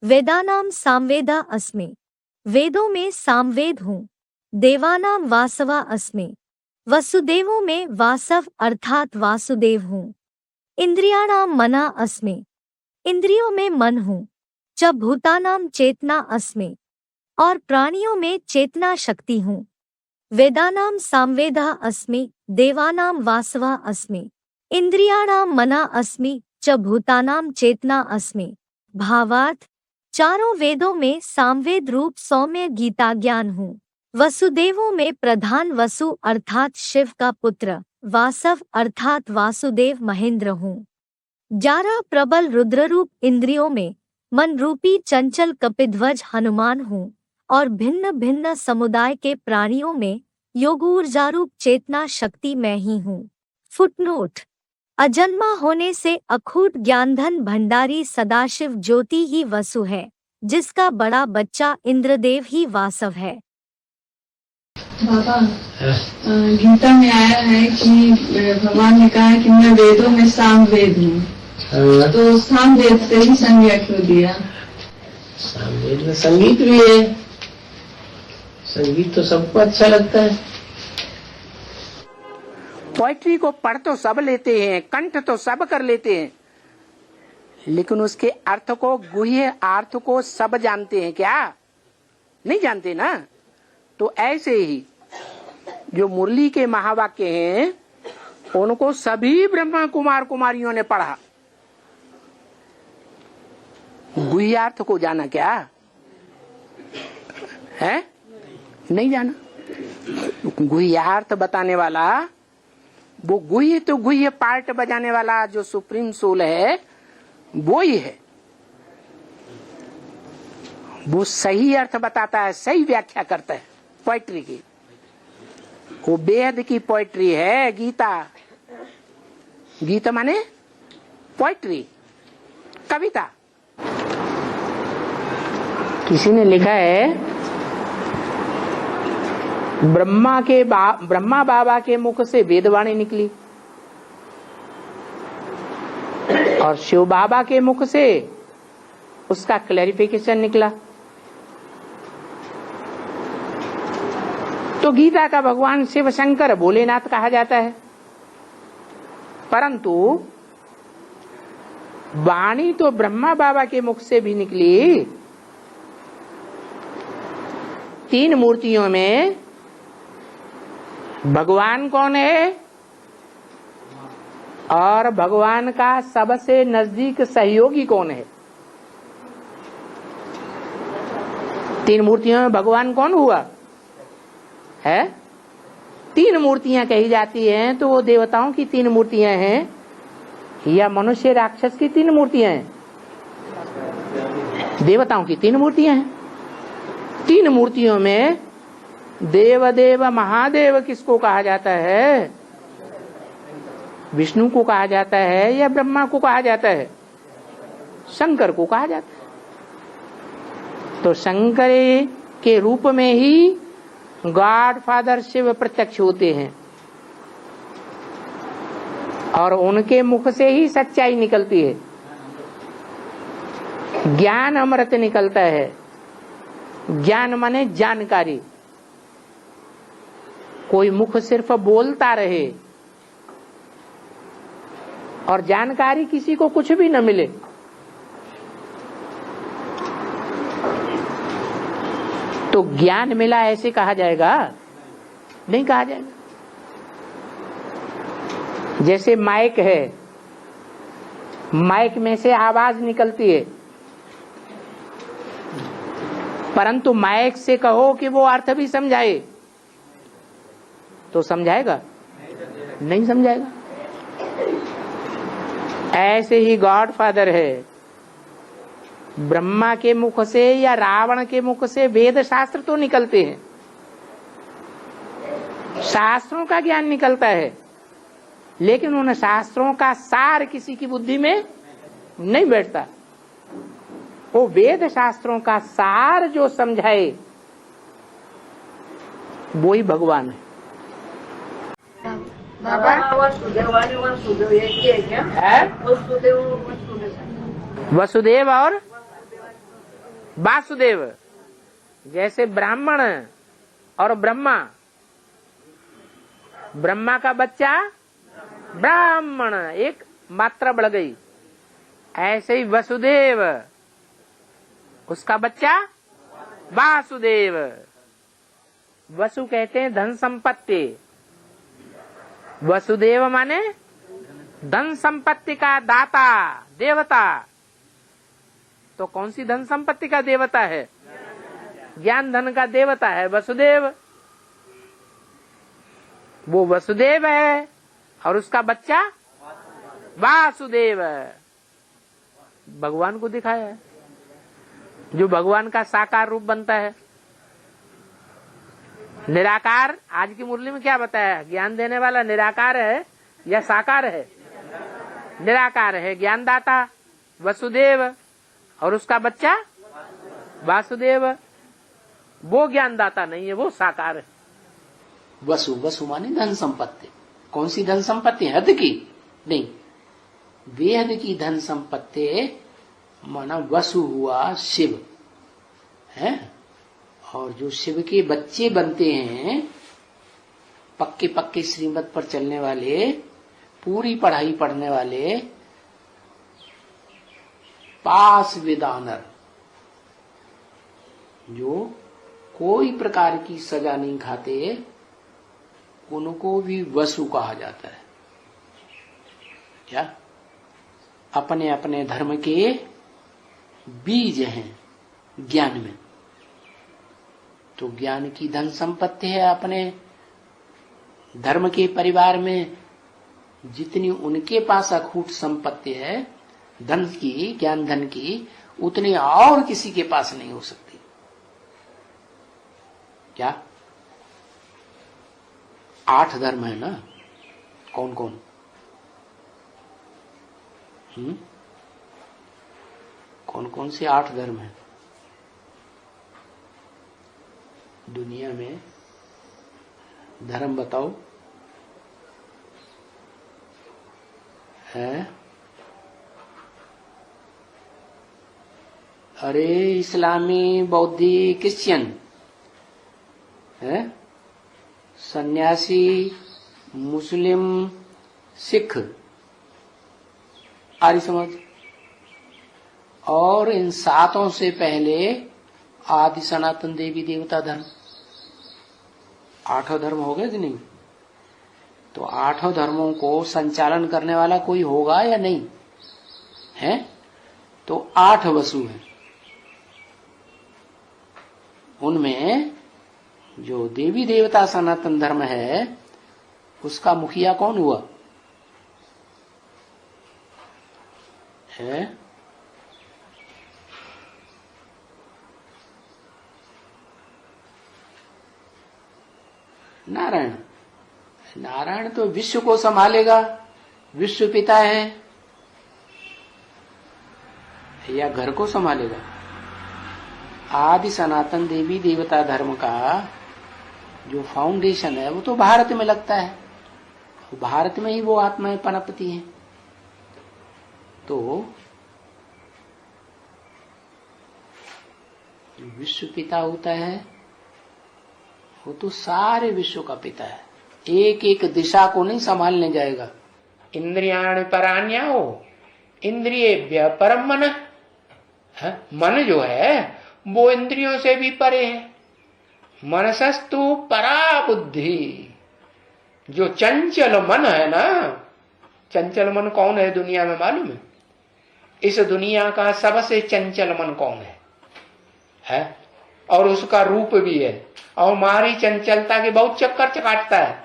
वेदानाम सामवेदा अस्मि। वेदों में सामवेद हूँ। देवानाम वासवा अस्मि। वसुदेवों में वासव अर्थात वासुदेव हूँ। इंद्रियाणाम मना अस्मि। इंद्रियों में मन हूँ। च भूतानाम चेतना अस्मि। और प्राणियों में चेतना शक्ति हूँ। वेदानाम सामवेदा अस्मि। देवानाम वासवा अस्मि। इंद्रियाणाम मना अस्मि। च भूतानाम चेतना अस्मि। भावार्थ, चारों वेदों में सामवेद रूप सौम्य गीता ज्ञान हूँ। वसुदेवों में प्रधान वसु अर्थात शिव का पुत्र, वासव अर्थात वासुदेव महेंद्र हूँ। 11 प्रबल रुद्र रूप इंद्रियों में मन रूपी चंचल कपिध्वज हनुमान हूँ। और भिन्न भिन्न समुदाय के प्राणियों में योगूर्जारूप चेतना शक्ति मैं ही हूँ। फुटनोट: अजन्मा होने से अखूट ज्ञानधन भंडारी सदाशिव ज्योति ही वसु है, जिसका बड़ा बच्चा इंद्रदेव ही वासव है। बाबा, गीता में आया है कि भगवान ने कहा है कि मैं वेदों में सामवेद हूँ। तो सामवेद से ही संज्ञा क्यों दिया? सामवेद में संगीत भी है। संगीत तो सबको अच्छा लगता है। पोइट्री को पढ़ तो सब लेते हैं, कंठ तो सब कर लेते हैं, लेकिन उसके अर्थ को, गुह्य अर्थ को सब जानते हैं क्या? नहीं जानते ना। तो ऐसे ही जो मुरली के महावाक्य हैं, उनको सभी ब्रह्मा कुमार कुमारियों ने पढ़ा। गुह्यार्थ को जाना क्या है? नहीं जाना। गुह्यार्थ बताने वाला, वो गुह्य तो गुह्य पार्ट बजाने वाला जो सुप्रीम सोल है, वो ही है। वो सही अर्थ बताता है, सही व्याख्या करता है पोइट्री की। वो वेद की पोइट्री है गीता। गीता माने पोइट्री, कविता। किसी ने लिखा है, ब्रह्मा बाबा के मुख से वेदवाणी निकली और शिव बाबा के मुख से उसका क्लैरिफिकेशन निकला। तो गीता का भगवान शिव शंकर भोलेनाथ कहा जाता है, परंतु वाणी तो ब्रह्मा बाबा के मुख से भी निकली। 3 मूर्तियों में भगवान कौन है और भगवान का सबसे नजदीक सहयोगी कौन है? 3 मूर्तियों में भगवान कौन हुआ है? 3 मूर्तियां कही जाती हैं, तो वो देवताओं की 3 मूर्तियां हैं या मनुष्य राक्षस की 3 मूर्तियां हैं? देवताओं की 3 मूर्तियां हैं। 3 मूर्तियों में देवदेव महादेव किसको कहा जाता है? विष्णु को कहा जाता है या ब्रह्मा को कहा जाता है? शंकर को कहा जाता है। तो शंकर के रूप में ही गॉड फादर शिव प्रत्यक्ष होते हैं और उनके मुख से ही सच्चाई निकलती है, ज्ञान अमृत निकलता है। ज्ञान माने जानकारी। कोई मुख सिर्फ बोलता रहे और जानकारी किसी को कुछ भी न मिले, तो ज्ञान मिला ऐसे कहा जाएगा? नहीं कहा जाएगा। जैसे माइक है, माइक में से आवाज निकलती है, परंतु माइक से कहो कि वो अर्थ भी समझाए तो समझाएगा? नहीं समझाएगा। ऐसे ही गॉड फादर है। ब्रह्मा के मुख से या रावण के मुख से वेद शास्त्र तो निकलते हैं, शास्त्रों का ज्ञान निकलता है, लेकिन उन शास्त्रों का सार किसी की बुद्धि में नहीं बैठता। वो वेद शास्त्रों का सार जो समझाए वो ही भगवान है। वसुदेव एक ही है क्या? वसुदेव और वसुदेव और वसुदेव। वसुदेव एक ही है। वसुदेव और वसुदेव एक ही है। वसुदेव और वसुदेव एक ही है। वसुदेव और वसुदेव एक ही है। वसुदेव और वसुदेव एक ही है। वसुदेव और वसुदेव एक ही है। वसुदेव और वासुदेव, जैसे ब्राह्मण और ब्रह्मा, ब्रह्मा का बच्चा ब्राह्मण, एक मात्रा बढ़ गई, ऐसे ही वसुदेव, उसका बच्चा वासुदेव। वसु कहते हैं धन संपत्ति, वसुदेव माने धन संपत्ति का दाता, देवता। तो कौन सी धन संपत्ति का देवता है? ज्ञान धन का देवता है वसुदेव। वो वसुदेव है और उसका बच्चा वासुदेव। भगवान को दिखाया है, जो भगवान का साकार रूप बनता है। निराकार, आज की मुरली में क्या बताया? ज्ञान देने वाला निराकार है या साकार है? निराकार है, ज्ञानदाता वसुदेव और उसका बच्चा वासुदेव। वो ज्ञानदाता नहीं है, वो साकार है। वसु, वसु माने धन संपत्ति। कौन सी धन संपत्ति? हद की नहीं, बेहद की धन संपत्ति माना वसु हुआ शिव है। और जो शिव के बच्चे बनते हैं, पक्के पक्के श्रीमत पर चलने वाले, पूरी पढ़ाई पढ़ने वाले, पास विदानर, जो कोई प्रकार की सजा नहीं खाते, उनको भी वसु कहा जाता है। क्या? अपने अपने धर्म के बीज हैं ज्ञान में। तो ज्ञान की धन संपत्ति है अपने धर्म के परिवार में। जितनी उनके पास अखूट संपत्ति है धन की, ज्ञान धन की, उतनी और किसी के पास नहीं हो सकती। क्या? 8 धर्म है ना? कौन कौन? कौन कौन से 8 धर्म है दुनिया में? धर्म बताओ। है? अरे इस्लामी, बौद्धि, क्रिश्चियन है, सन्यासी, मुस्लिम, सिख, आर्य समाज। और इन 7 से पहले आदि सनातन देवी देवता धर्म। 8 धर्म हो गए कि नहीं? तो 8 धर्मों को संचालन करने वाला कोई होगा या नहीं है? तो 8 वसु हैं। उनमें जो देवी देवता सनातन धर्म है, उसका मुखिया कौन हुआ है? नारायण। नारायण तो विश्व को संभालेगा, विश्व पिता है, या घर को संभालेगा? आदि सनातन देवी देवता धर्म का जो फाउंडेशन है वो तो भारत में लगता है। भारत में ही वो आत्माएं पनपती हैं। तो जो विश्व पिता होता है वो तो सारे विश्व का पिता है। एक एक दिशा को नहीं संभालने जाएगा। इंद्रियाणि परान्याओ इंद्रियेभ्यः परम मन। मन जो है वो इंद्रियों से भी परे है। मनसस्तु परा बुद्धि। जो चंचल मन है ना, चंचल मन कौन है दुनिया में मालूम है? इस दुनिया का सबसे चंचल मन कौन है? और उसका रूप भी है और हमारी चंचलता के बहुत चक्कर काटता है।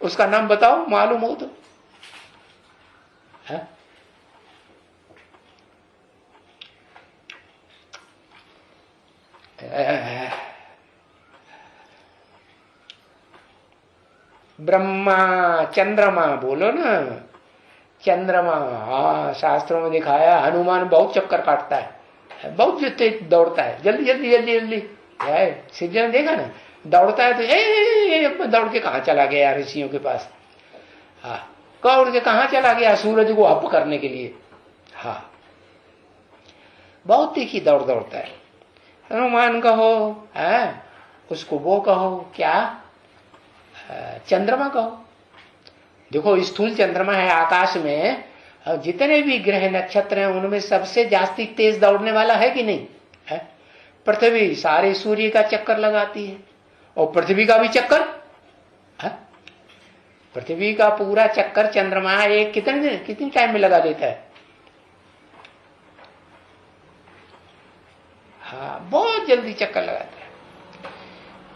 उसका नाम बताओ, मालूम हो तो? है? ब्रह्मा चंद्रमा बोलो ना, चंद्रमा। हाँ, शास्त्रों में दिखाया हनुमान बहुत चक्कर काटता है, बहुत तेज दौड़ता है, जल्दी जल्दी जल्दी जल्दी। सिद्ध ने देखा ना, दौड़ता है तो दौड़ के कहाँ चला गया ऋषियों के पास? हाँ, दौड़ के कहाँ चला गया? सूरज को अप करने के लिए। हाँ, बहुत तीखी दौड़ता है। हनुमान कहो, है उसको वो कहो क्या, चंद्रमा कहो। देखो स्थूल चंद्रमा है आकाश में, जितने भी ग्रह नक्षत्र हैं उनमें सबसे जास्ती तेज दौड़ने वाला है कि नहीं है? पृथ्वी सारे सूर्य का चक्कर लगाती है, और पृथ्वी का भी चक्कर है? पृथ्वी का पूरा चक्कर चंद्रमा एक कितनी टाइम में लगा देता है? हाँ, बहुत जल्दी चक्कर लगाता है।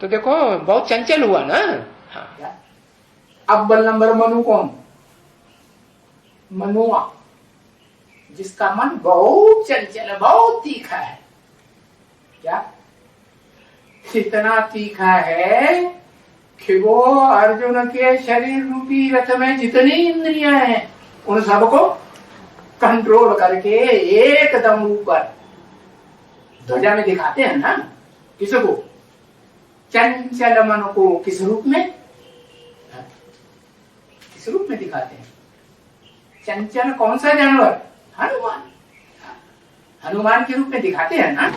तो देखो बहुत चंचल हुआ ना। हाँ। अव्वल नंबर मनु कौन? मनुआ, जिसका मन बहुत चंचल है, बहुत तीखा है। क्या? इतना तीखा है कि वो अर्जुन के शरीर रूपी रथ में जितनी इंद्रियां हैं उन सबको कंट्रोल करके एकदम ऊपर ध्वजा में दिखाते हैं ना। किसको? चंचल मन को किस रूप में? किस रूप में दिखाते हैं? चंचल कौन सा जानवर? हनुमान। हनुमान के रूप में दिखाते हैं ना।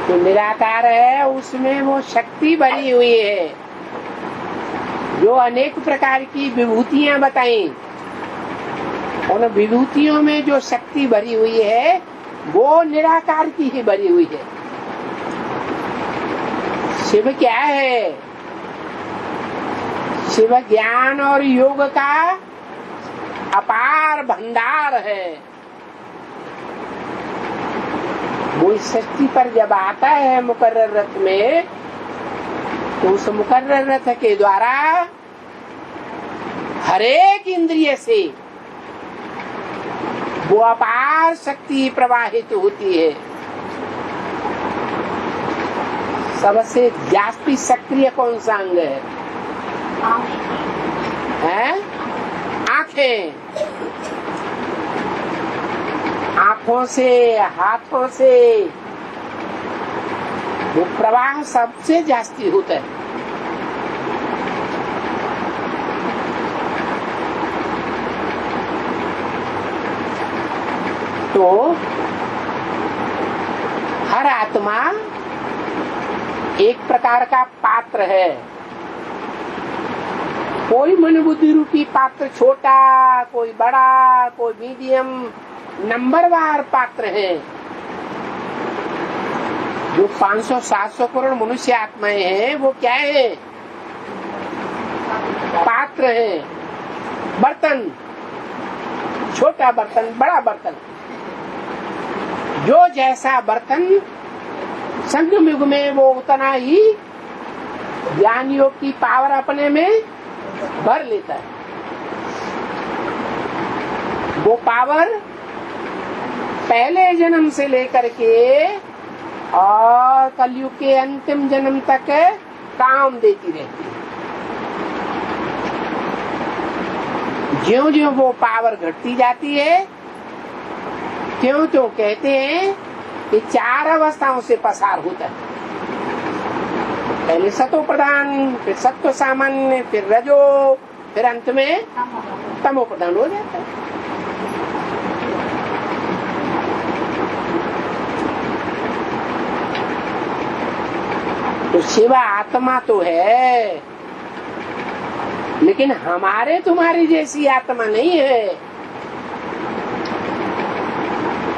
जो निराकार है उसमें वो शक्ति भरी हुई है, जो अनेक प्रकार की विभूतियां बताई, उन विभूतियों में जो शक्ति भरी हुई है वो निराकार की ही भरी हुई है। शिव क्या है? शिव ज्ञान और योग का अपार भंडार है। वो इस सृष्टि पर जब आता है मुकर्रर रथ में, तो उस मुकर्रर रथ के द्वारा हरेक इंद्रिय से वो अपार शक्ति प्रवाहित होती है। सबसे जास्ती सक्रिय कौन सा अंग है? आंखें। आंखों से, हाथों से वो प्रवाह सबसे जास्ती होता है। तो हर आत्मा एक प्रकार का पात्र है। कोई मन बुद्धि रूपी पात्र छोटा, कोई बड़ा, कोई मीडियम, नंबरवार पात्र है। जो 500-700 करोड़ मनुष्य आत्माएं हैं वो क्या है? पात्र है। बर्तन, छोटा बर्तन, बड़ा बर्तन। जो जैसा बर्तन संगम युग में वो उतना ही ज्ञान योग की पावर अपने में भर लेता है। वो पावर पहले जन्म से लेकर के और कलयुग के अंतिम जन्म तक काम देती रहती है। ज्यों ज्यों वो पावर घटती जाती है, क्यों तो कहते हैं कि 4 अवस्थाओं से पसार होता है। पहले सतो प्रधान, फिर सत्व सामान्य, फिर रजो, फिर अंत में तमो प्रधान हो जाता है। तो शिवा आत्मा तो है, लेकिन हमारे तुम्हारी जैसी आत्मा नहीं है।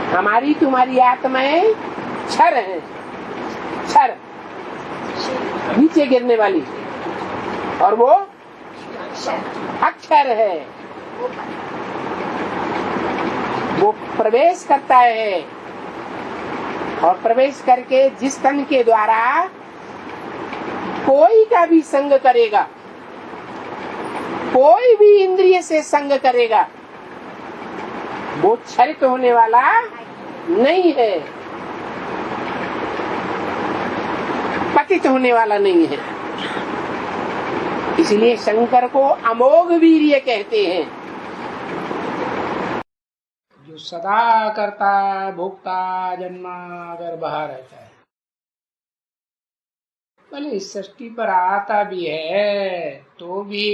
हमारी तुम्हारी आत्माएं क्षर हैं, क्षर, नीचे गिरने वाली, और वो अक्षर है। वो प्रवेश करता है, और प्रवेश करके जिस तन के द्वारा कोई का भी संग करेगा, कोई भी इंद्रिय से संग करेगा, वो क्षरित होने वाला नहीं है, पतित होने वाला नहीं है। इसलिए शंकर को अमोघ वीर्य कहते हैं। जो सदा करता भोक्ता जन्मा अगर बाहर रहता है, भले इस सृष्टि पर आता भी है तो भी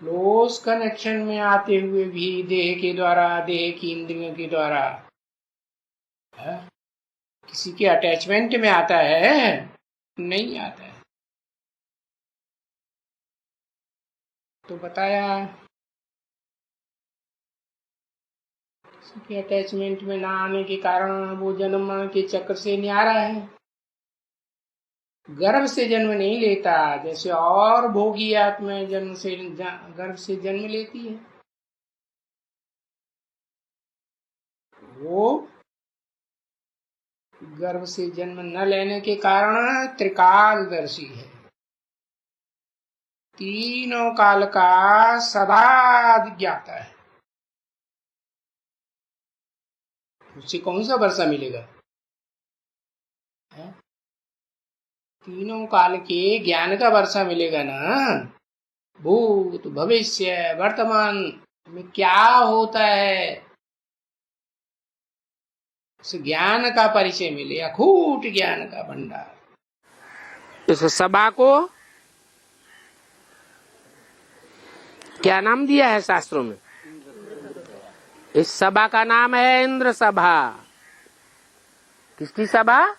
क्लोज कनेक्शन में आते हुए भी देह के द्वारा, देह की इंद्रियों के द्वारा किसी के अटैचमेंट में आता है? नहीं आता है। तो बताया किसी के अटैचमेंट में ना आने के कारण वो जन्म मरण के चक्र से न्यारा है, गर्भ से जन्म नहीं लेता। जैसे और भोगी आत्माएं जन्म से गर्भ से जन्म लेती है, वो गर्भ से जन्म न लेने के कारण त्रिकालदर्शी है, तीनों काल का सदा ज्ञाता है। उससे कौन सा वर्षा मिलेगा? तीनों काल के ज्ञान का वर्षा मिलेगा ना। भूत भविष्य वर्तमान में क्या होता है, उस ज्ञान का परिचय मिले, अखूट ज्ञान का भंडार। इस सभा को क्या नाम दिया है शास्त्रों में? इस सभा का नाम है इंद्र सभा। किसकी सभा?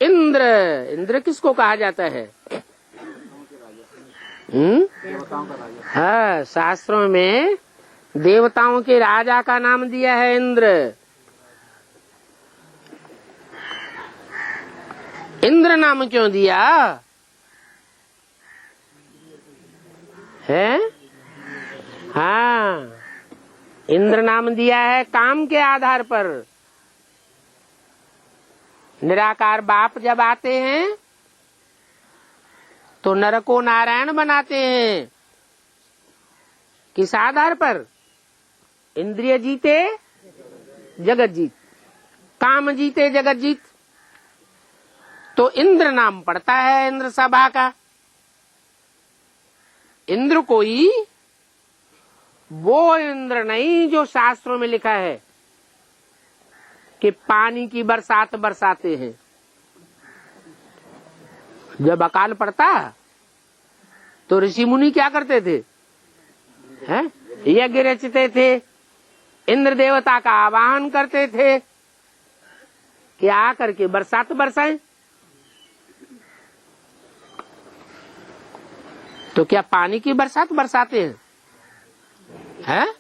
इंद्र। इंद्र किसको कहा जाता है? हाँ, शास्त्रों में देवताओं के राजा का नाम दिया है इंद्र। इंद्र नाम क्यों दिया है? हाँ, इंद्र नाम दिया है काम के आधार पर। निराकार बाप जब आते हैं तो नर को नारायण बनाते हैं। किस आधार पर? इंद्रिय जीते जगत जीत, काम जीते जगत जीत। तो इंद्र नाम पड़ता है इंद्र सभा का। इंद्र कोई वो इंद्र नहीं जो शास्त्रों में लिखा है कि पानी की बरसात बरसाते हैं। जब अकाल पड़ता तो ऋषि मुनि क्या करते थे? हैं? यज्ञ रचते थे, इंद्र देवता का आवाहन करते थे कि आकर के बरसात बरसाएं। तो क्या पानी की बरसात बरसाते हैं? हैं?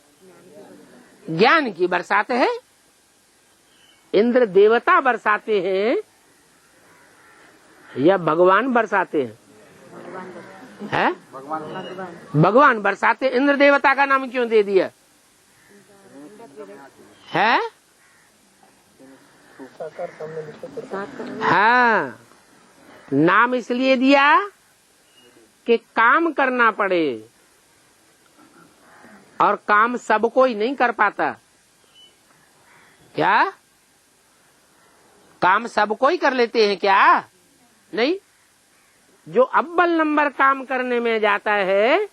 ज्ञान की बरसात है। इंद्र देवता बरसाते हैं या भगवान बरसाते हैं? हैं? भगवान बरसाते। इंद्र देवता का नाम क्यों दे दिया है? हाँ, नाम इसलिए दिया कि काम करना पड़े, और काम सब कोई नहीं कर पाता। क्या काम सब कोई कर लेते हैं क्या? नहीं। जो अव्वल नंबर काम करने में जाता है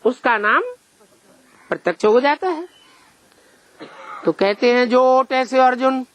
उसका नाम प्रत्यक्ष हो जाता है। तो कहते हैं जो ओट ऐसे अर्जुन,